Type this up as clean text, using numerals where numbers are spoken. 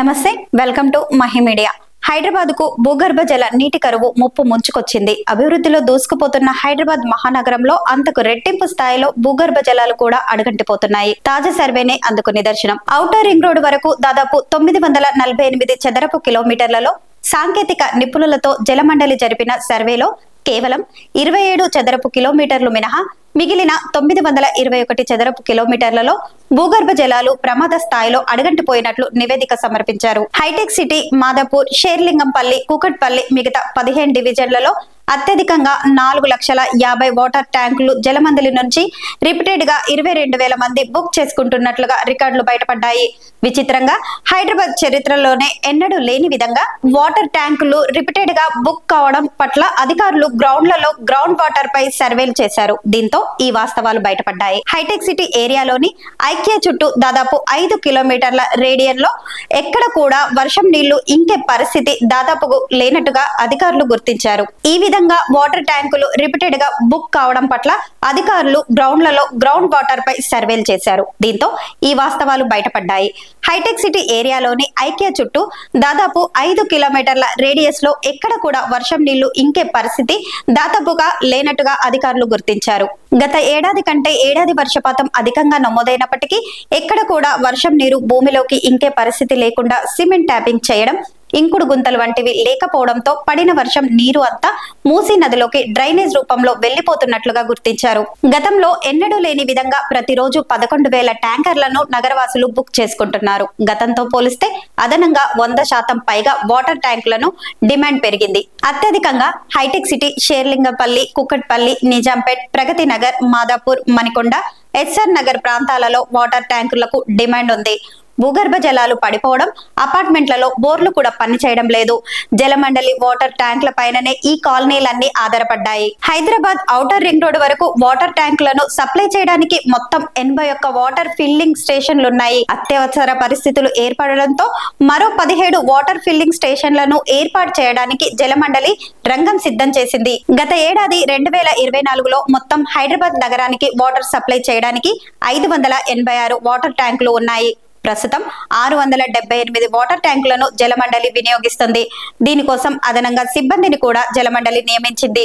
నమస్తే welcome to Mahi media. Hyderabad కు భూగర్భ జల నీటి కరువు ముప్పు ముంచుకొచ్చింది। అభివృద్ధిలో దూసుకుపోతున్న హైదరాబాద్ మహానగరంలో అంతకు రెట్టింపు స్థాయిలో భూగర్భ జలాలు కూడా అడుగంటిపోతున్నాయి। తాజా సర్వేనే అందుకు నిదర్శనం। ఔటర్ రింగ్ రోడ్ వరకు దాదాపు 948 చదరపు కిలోమీటర్లలో సాంకేతిక నిపుణులతో జలమండలి జరిపిన సర్వేలో కేవలం 27 చదరపు కిలోమీటర్లు మినహా మిగిలిన 921 చదరపు కిలోమీటర్లలో భూగర్భ జలాలు ప్రమాద స్థాయిలో అడుగంటిపోయినట్లు నివేదిక సమర్పించారు। హైటెక్ సిటీ, మాదాపూర్, షేర్లింగంపల్లి, కూకట్పల్లి మిగతా 15 డివిజన్లలో అత్యధికంగా 4,50,000 వాటర్ ట్యాంకులు జలమండలి నుంచి రిపీటెడ్ గా 22,000 మంది బుక్ చేసుకుంటున్నట్లుగా రికార్డులు బయటపడ్డాయి। విచిత్రంగా హైదరాబాద్ చరిత్రలోనే ఎన్నడూ లేని విధంగా వాటర్ ట్యాంకులు రిపీటెడ్ గా బుక్ కావడం పట్ల అధికారులు గ్రౌండ్లలో గ్రౌండ్ వాటర్ పై సర్వేలు చేశారు। దీంతో ఈ వాస్తవాలు బయటపడ్డాయి। హైటెక్ సిటీ ఏరియాలోని ఐక్య చుట్టూ దాదాపు 5 కిలోమీటర్ల రేడియన్ లో ఎక్కడ కూడా వర్షం నీళ్లు ఇంకే పరిస్థితి దాదాపు లేనట్టుగా అధికారులు గుర్తించారు। ఈ విధంగా వాటర్ ట్యాంకులు రిపీటెడ్ గా బుక్ కావడం పట్ల అధికారులు గ్రౌండ్లలో గ్రౌండ్ వాటర్ పై సర్వేలు చేశారు। దీంతో ఈ వాస్తవాలు బయటపడ్డాయి। హైటెక్ సిటీ ఏరియాలోని ఐక్య చుట్టూ దాదాపు 5 కిలోమీటర్ల రేడియస్ లో ఎక్కడ కూడా వర్షం నీళ్లు ఇంకే పరిస్థితి దాదాపుగా లేనట్టుగా అధికారులు గుర్తించారు। గత ఏడాది కంటే ఏడాది వర్షపాతం అధికంగా నమోదైనప్పటికీ ఎక్కడ కూడా వర్షం నీరు భూమిలోకి ఇంకే పరిస్థితి లేకుండా సిమెంట్ ట్యాపింగ్ చేయడం, ఇంకుడు గుంతలు వంటివి లేకపోవడంతో పడిన వర్షం నీరు అంతా మూసీ నదిలోకి డ్రైనేజ్ రూపంలో వెళ్లిపోతున్నట్లుగా గుర్తించారు। గతంలో ఎన్నడూ లేని విధంగా ప్రతిరోజు 11,000 ట్యాంకర్లను నగరవాసులు బుక్ చేసుకుంటున్నారు। గతంతో పోలిస్తే అదనంగా 100% పైగా వాటర్ ట్యాంకులను డిమాండ్ పెరిగింది। అత్యధికంగా hitech city, Serilingampally, Kukatpally, Nizampet, Pragathi Nagar, Madhapur, Manikonda, SR Nagar ప్రాంతాలలో వాటర్ ట్యాంకులకు డిమాండ్ ఉంది। భూగర్భ జలాలు పడిపోవడం, అపార్ట్మెంట్లలో బోర్లు కూడా పనిచేయడం లేదు। జలమండలి వాటర్ ట్యాంకుల పైననే ఈ కాలనీలన్నీ ఆధారపడ్డాయి। హైదరాబాద్ ఔటర్ రింగ్ రోడ్ వరకు వాటర్ ట్యాంకులను సప్లై చేయడానికి మొత్తం 81 వాటర్ ఫిల్లింగ్ స్టేషన్లున్నాయి। అత్యవసర పరిస్థితులు ఏర్పడడంతో మరో 17 వాటర్ ఫిల్లింగ్ స్టేషన్లను ఏర్పాటు చేయడానికి జలమండలి రంగం సిద్ధం చేసింది। గత ఏడాది 2024లో మొత్తం హైదరాబాద్ నగరానికి వాటర్ సప్లై చేయడానికి 586 వాటర్ ట్యాంకులు ఉన్నాయి। ప్రస్తుతం 678 వాటర్ ట్యాంకులను జలమండలి వినియోగిస్తుంది। దీనికోసం అదనంగా సిబ్బందిని కూడా జలమండలి నియమించింది।